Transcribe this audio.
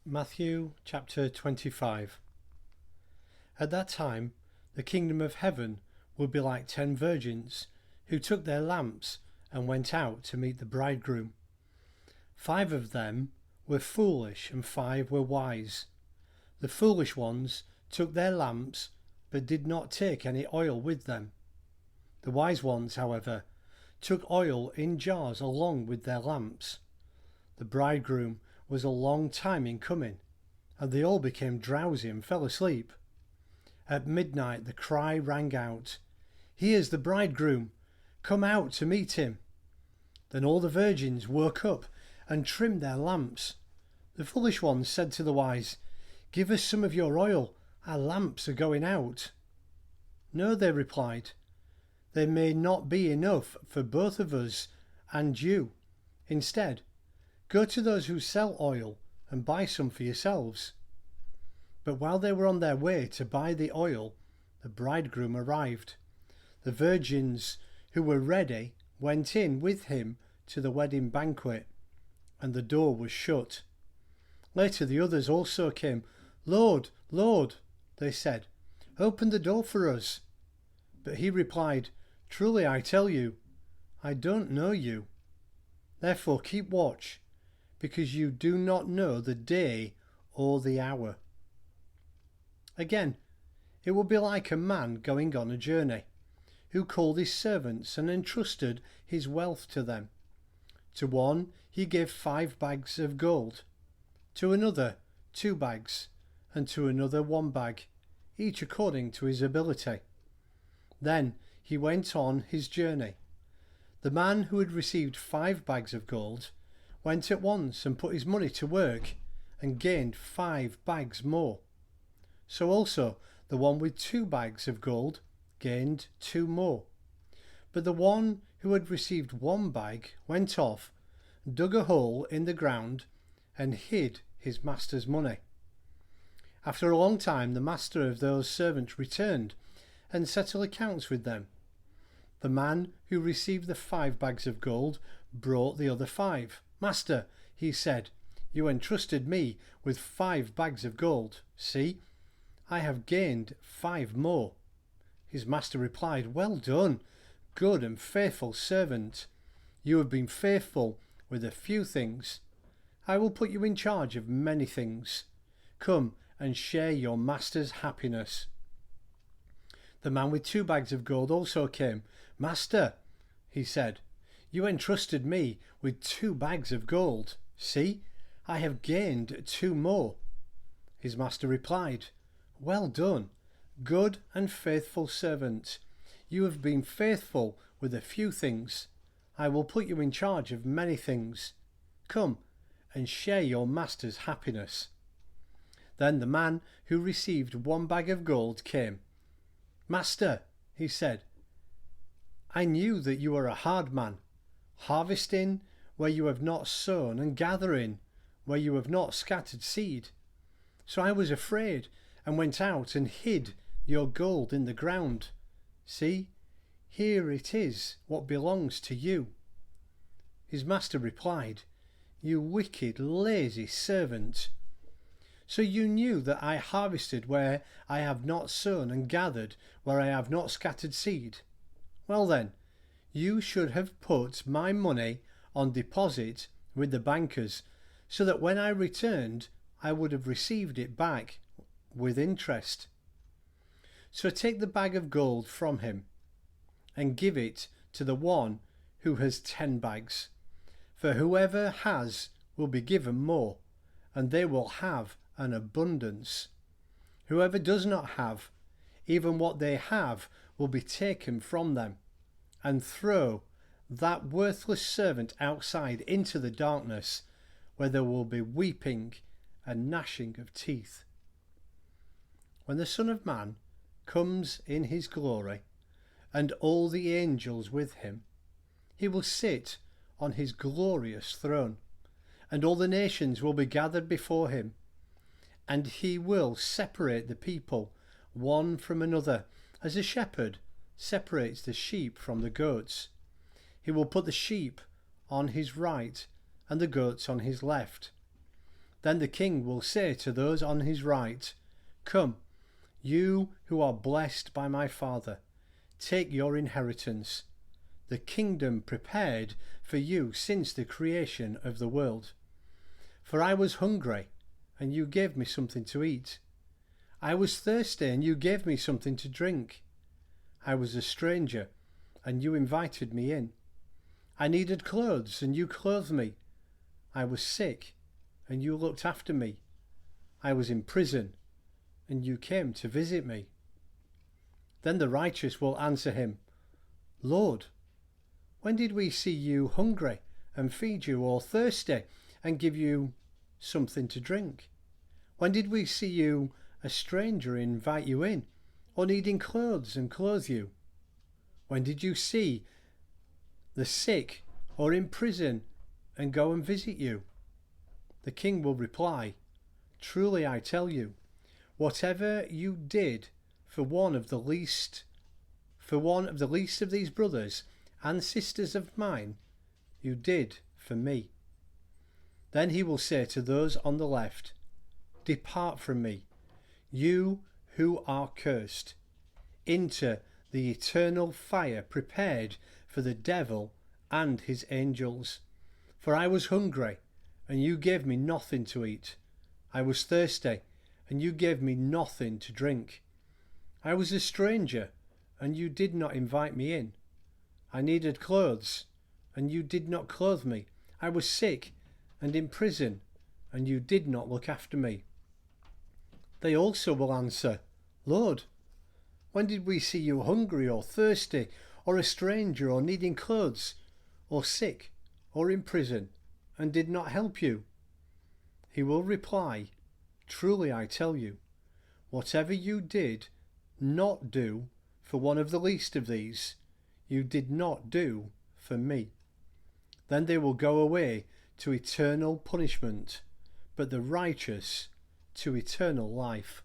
Matthew chapter 25. At that time the kingdom of heaven will be like 10 virgins who took their lamps and went out to meet the bridegroom. 5 of them were foolish and 5 were wise. The foolish ones took their lamps but did not take any oil with them. The wise ones, however, took oil in jars along with their lamps. The bridegroom was a long time in coming, and they all became drowsy and fell asleep. At midnight the cry rang out, "Here's the bridegroom, come out to meet him." Then all the virgins woke up and trimmed their lamps. The foolish ones said to the wise, "Give us some of your oil, our lamps are going out." "No," they replied, "there may not be enough for both of us and you. Instead, go to those who sell oil and buy some for yourselves." But while they were on their way to buy the oil, the bridegroom arrived. The virgins who were ready went in with him to the wedding banquet, and the door was shut. Later the others also came. "Lord, Lord," they said, "open the door for us." But he replied, "Truly I tell you, I don't know you. Therefore keep watch, because you do not know the day or the hour." Again, it will be like a man going on a journey, who called his servants and entrusted his wealth to them. To one he gave 5 bags of gold, to another 2 bags, and to another 1 bag, each according to his ability. Then he went on his journey. The man who had received 5 bags of gold went at once and put his money to work and gained 5 bags more. So also the one with 2 bags of gold gained 2 more. But the one who had received 1 bag went off, dug a hole in the ground, and hid his master's money. After a long time the master of those servants returned and settled accounts with them. The man who received the 5 bags of gold brought the other 5. "Master," he said, "you entrusted me with 5 bags of gold. See, I have gained 5 more." His master replied, "Well done, good and faithful servant. You have been faithful with a few things. I will put you in charge of many things. Come and share your master's happiness." The man with 2 bags of gold also came. "Master," he said, "you entrusted me with 2 bags of gold. See, I have gained 2 more." His master replied, "Well done, good and faithful servant. You have been faithful with a few things. I will put you in charge of many things. Come and share your master's happiness." Then the man who received 1 bag of gold came. "Master," he said, "I knew that you are a hard man, harvesting where you have not sown and gathering where you have not scattered seed. So I was afraid and went out and hid your gold in the ground. See, here it is what belongs to you." His master replied, "You wicked, lazy servant. So you knew that I harvested where I have not sown and gathered where I have not scattered seed? Well then, you should have put my money on deposit with the bankers, so that when I returned I would have received it back with interest. So take the bag of gold from him and give it to the one who has 10 bags. For whoever has will be given more, and they will have an abundance. Whoever does not have, even what they have will be taken from them. And throw that worthless servant outside into the darkness, where there will be weeping and gnashing of teeth." When the Son of Man comes in his glory, and all the angels with him, he will sit on his glorious throne, and all the nations will be gathered before him. And he will separate the people one from another, as a shepherd separates the sheep from the goats. He will put the sheep on his right and the goats on his left. Then the king will say to those on his right, "Come, you who are blessed by my Father, take your inheritance, the kingdom prepared for you since the creation of the world. For I was hungry, and you gave me something to eat. I was thirsty, and you gave me something to drink. I was a stranger, and you invited me in. I needed clothes, and you clothed me. I was sick, and you looked after me. I was in prison, and you came to visit me." Then the righteous will answer him, "Lord, when did we see you hungry and feed you, or thirsty and give you something to drink? When did we see you a stranger and invite you in, or needing clothes and clothe you? When did you see the sick or in prison and go and visit you?" The king will reply, "Truly I tell you, whatever you did for one of the least of these brothers and sisters of mine, you did for me." Then he will say to those on the left, "Depart from me, you who are cursed, into the eternal fire prepared for the devil and his angels. For I was hungry, and you gave me nothing to eat. I was thirsty, and you gave me nothing to drink. I was a stranger, and you did not invite me in. I needed clothes, and you did not clothe me. I was sick and in prison, and you did not look after me." They also will answer, "Lord, when did we see you hungry or thirsty, or a stranger, or needing clothes, or sick, or in prison, and did not help you?" He will reply, "Truly I tell you, whatever you did not do for one of the least of these, you did not do for me." Then they will go away to eternal punishment, but the righteous to eternal life.